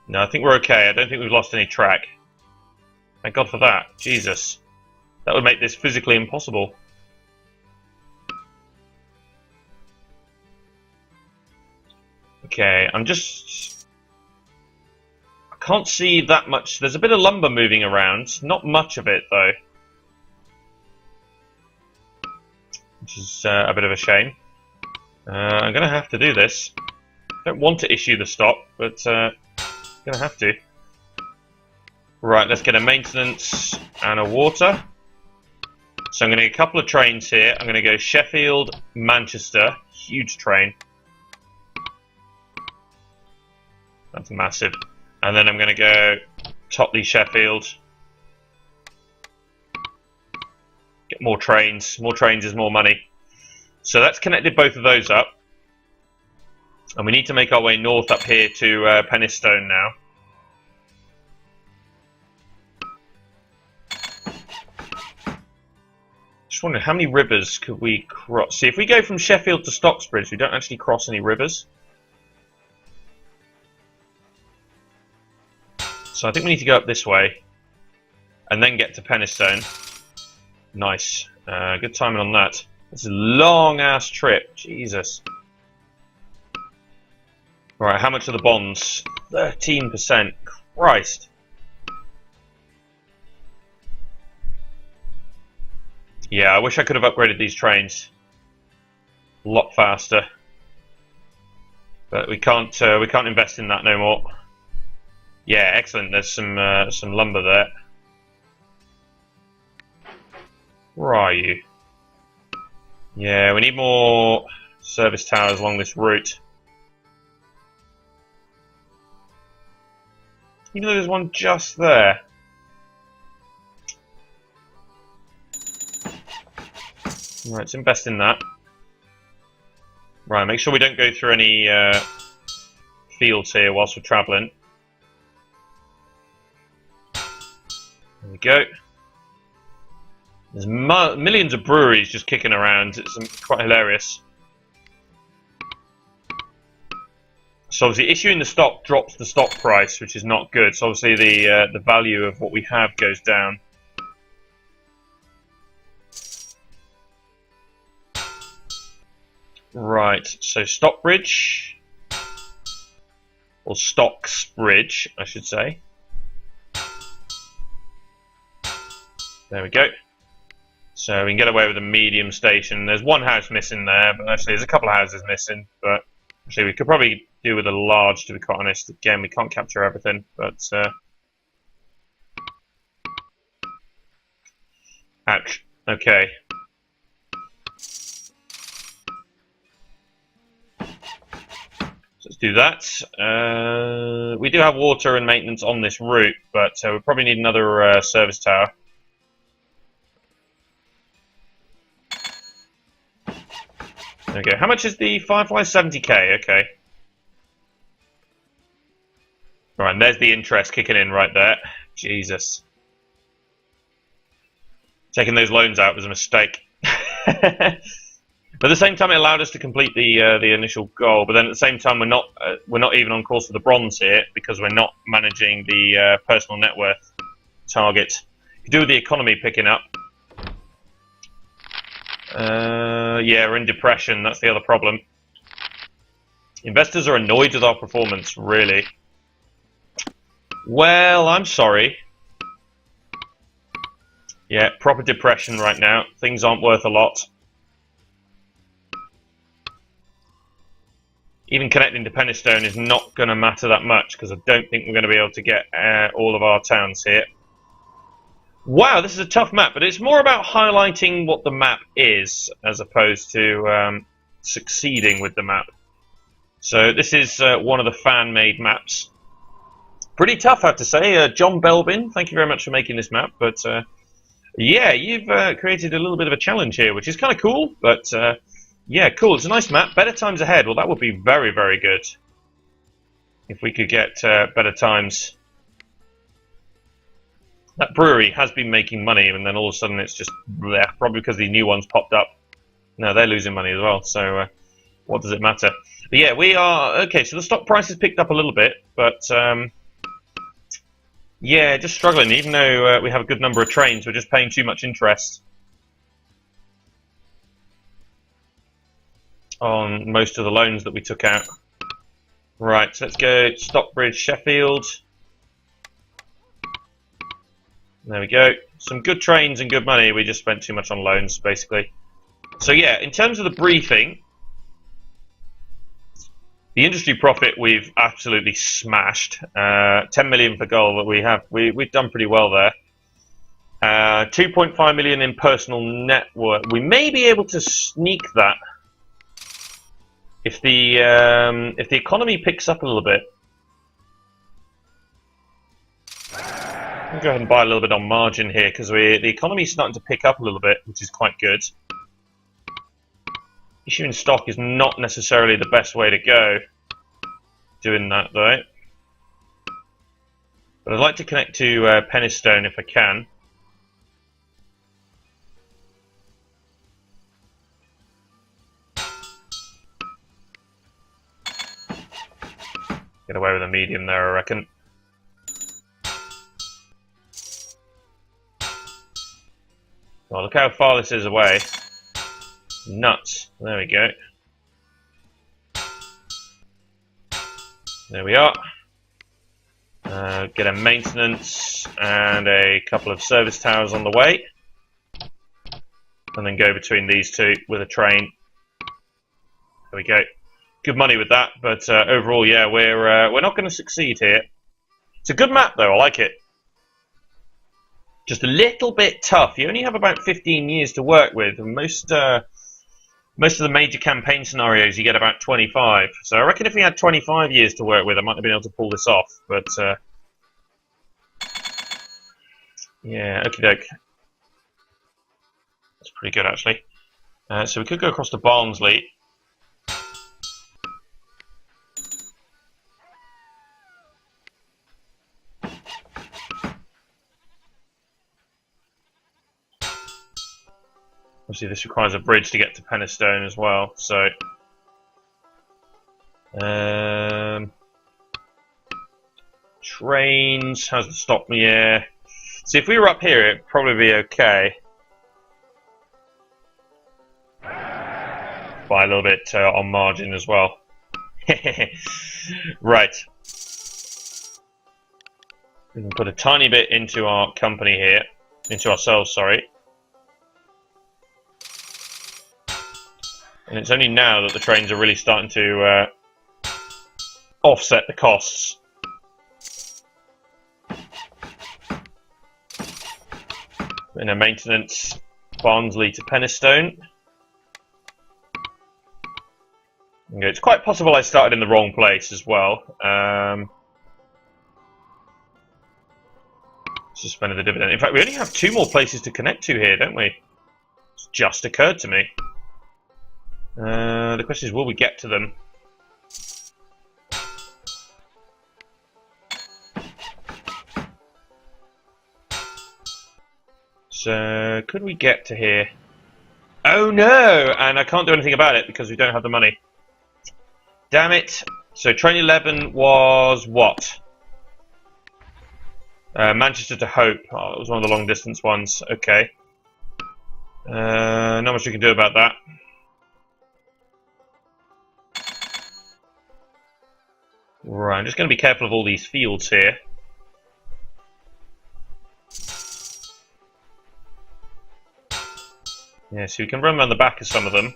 No, I think we're okay. I don't think we've lost any track. Thank God for that. Jesus. That would make this physically impossible. Okay, I can't see that much. There's a bit of lumber moving around. Not much of it, though. Which is a bit of a shame. I'm going to have to do this. I don't want to issue the stock, but I'm going to have to. Right, let's get a maintenance and a water. So I'm going to get a couple of trains here. I'm going to go Sheffield, Manchester. Huge train. That's massive. And then I'm going to go Totley, Sheffield. Get more trains. More trains is more money. So that's connected both of those up. And we need to make our way north up here to Pennines now. Just wondering, how many rivers could we cross? See, if we go from Sheffield to Stocksbridge, we don't actually cross any rivers. So I think we need to go up this way and then get to Pennines. Nice. Good timing on that. It's a long-ass trip. Jesus. Right, how much are the bonds? 13%. Christ. Yeah, I wish I could have upgraded these trains a lot faster. But we can't invest in that no more. Yeah, excellent. There's some lumber there. Where are you? Yeah, we need more service towers along this route. Even though there's one just there. Right, let's invest in that. Right, make sure we don't go through any fields here whilst we're travelling. There we go. There's millions of breweries just kicking around. It's quite hilarious. So obviously issuing the stock drops the stock price, which is not good. So obviously the value of what we have goes down. Right, so Stockbridge, or Stocksbridge, I should say. There we go. So we can get away with a medium station. There's one house missing there, but actually there's a couple of houses missing, but Actually, we could probably do with a large, to be quite honest. Again, we can't capture everything, but ouch. Okay. Let's do that. We do have water and maintenance on this route, but we probably need another service tower. There we go. How much is the Firefly? 70k, okay. Right, and there's the interest kicking in right there. Jesus. Taking those loans out was a mistake. But at the same time, it allowed us to complete the initial goal. But then at the same time, we're not even on course for the bronze here because we're not managing the personal net worth target. You do with the economy picking up. Yeah, we're in depression. That's the other problem. Investors are annoyed with our performance, really. Well, I'm sorry. Yeah, proper depression right now. Things aren't worth a lot. Even connecting to Pennystone is not going to matter that much because I don't think we're going to be able to get all of our towns here. Wow, this is a tough map, but it's more about highlighting what the map is as opposed to succeeding with the map. So this is one of the fan-made maps. Pretty tough, I have to say. John Belvin, thank you very much for making this map. But yeah, you've created a little bit of a challenge here, which is kind of cool. But yeah, cool. It's a nice map. Better times ahead. Well, that would be very, very good if we could get better times. That brewery has been making money, and then all of a sudden it's just bleh, probably because the new ones popped up. No, they're losing money as well. So what does it matter? But yeah, we are okay. So the stock price has picked up a little bit, but yeah, just struggling. Even though we have a good number of trains, we're just paying too much interest on most of the loans that we took out. Right, so let's go Stockbridge, Sheffield. There we go. Some good trains and good money. We just spent too much on loans, basically. So yeah, in terms of the briefing, the industry profit we've absolutely smashed. 10 million for gold, but we've done pretty well there. 2.5 million in personal net worth. We may be able to sneak that if the economy picks up a little bit. I'll go ahead and buy a little bit on margin here because the economy's starting to pick up a little bit, which is quite good. Issuing stock is not necessarily the best way to go doing that, though. But I'd like to connect to Pennystone if I can. Get away with a medium there, I reckon. Well, look how far this is away. Nuts. There we go. There we are. Get a maintenance and a couple of service towers on the way. And then go between these two with a train. There we go. Good money with that, but overall, yeah, we're not going to succeed here. It's a good map, though. I like it. Just a little bit tough. You only have about 15 years to work with. And most of the major campaign scenarios, you get about 25. So I reckon if we had 25 years to work with, I might have been able to pull this off. But yeah, okie doke. That's pretty good, actually. So we could go across to Barnsley. Obviously, this requires a bridge to get to Pennystone as well. So, trains hasn't stopped me here. See, if we were up here, it'd probably be okay. By a little bit on margin as well. Right. We can put a tiny bit into our company here, into ourselves, sorry. And it's only now that the trains are really starting to offset the costs. In a maintenance, Barnsley to Penistone. Okay, it's quite possible I started in the wrong place as well. Suspended the dividend. In fact, we only have 2 more places to connect to here, don't we? It's just occurred to me. The question is, will we get to them? So, could we get to here? Oh no! And I can't do anything about it because we don't have the money. Damn it. So, train 11 was what? Manchester to Hope. Oh, it was one of the long distance ones. Okay. Not much we can do about that. Right, I'm just going to be careful of all these fields here. Yeah, so we can run around the back of some of them.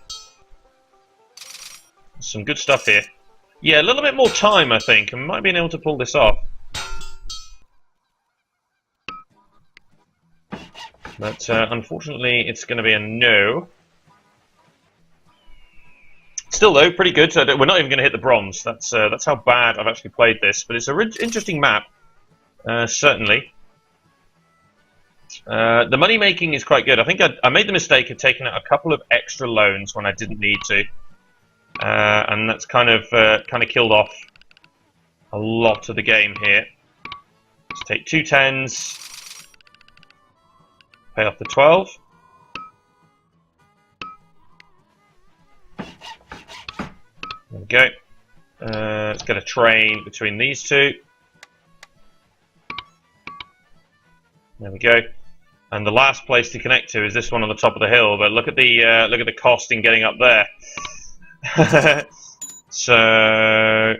Some good stuff here. Yeah, a little bit more time, I think, and might be able to pull this off. But unfortunately, it's going to be a no. Still, though, pretty good. So we're not even going to hit the bronze. That's how bad I've actually played this. But it's an interesting map, certainly. The money making is quite good. I think I made the mistake of taking out a couple of extra loans when I didn't need to, and that's kind of killed off a lot of the game here. Let's take 2 10s, pay off the 12. There we go. Let's get a train between these 2. There we go. And the last place to connect to is this one on the top of the hill. But look at the cost in getting up there. So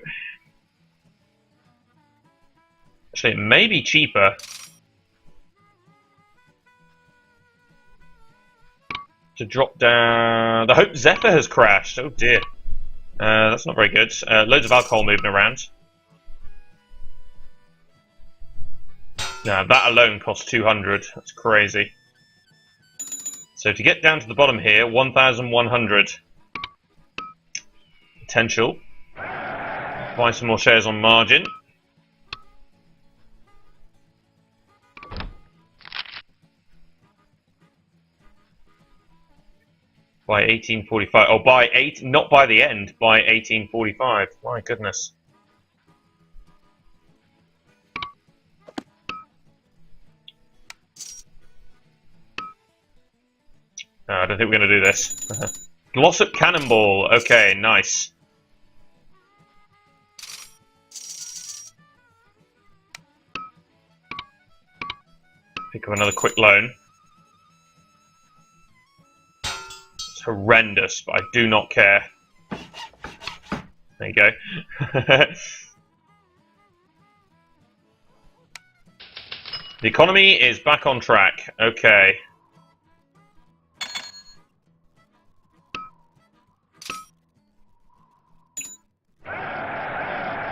actually, it may be cheaper to drop down. The Hope Zephyr has crashed. Oh dear. That's not very good. Loads of alcohol moving around. Now that alone costs 200. That's crazy. So to get down to the bottom here, 1,100 potential. Buy some more shares on margin. By 1845. Oh, by 8, not by the end. By 1845. My goodness. No, I don't think we're going to do this. Glossop Cannonball. Okay, nice. Pick up another quick loan. It's horrendous, but I do not care. There you go. The economy is back on track. Okay.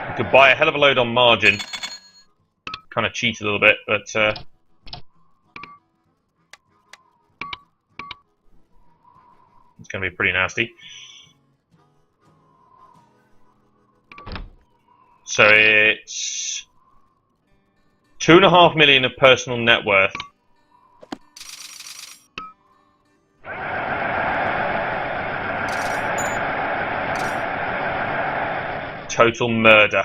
We could buy a hell of a load on margin. Kind of cheat a little bit, but it's going to be pretty nasty. So it's 2.5 million of personal net worth. Total murder.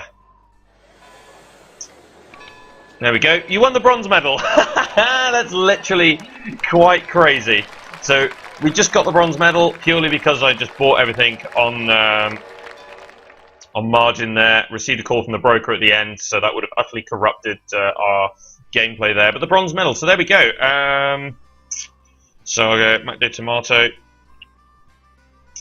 There we go. You won the bronze medal. That's literally quite crazy. So we just got the bronze medal purely because I just bought everything on margin there. Received a call from the broker at the end, so that would have utterly corrupted our gameplay there. But the bronze medal. So there we go. So I'll go Macdo Tomato.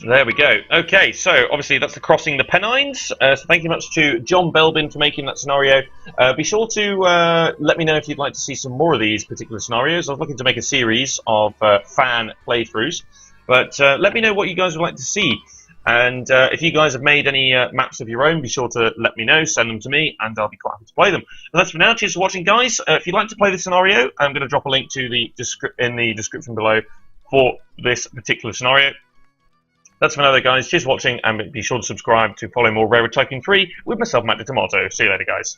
There we go. Okay, so obviously that's the crossing the Pennines. So thank you much to John Belbin for making that scenario. Be sure to let me know if you'd like to see some more of these particular scenarios. I was looking to make a series of fan playthroughs, but let me know what you guys would like to see. And if you guys have made any maps of your own, be sure to let me know, send them to me, and I'll be quite happy to play them. And that's for now. Cheers for watching, guys. If you'd like to play this scenario, I'm going to drop a link to in the description below for this particular scenario. That's for now, guys. Cheers for watching, and be sure to subscribe to follow more Railroad Tycoon 3 with myself, Matt the Tomato. See you later, guys.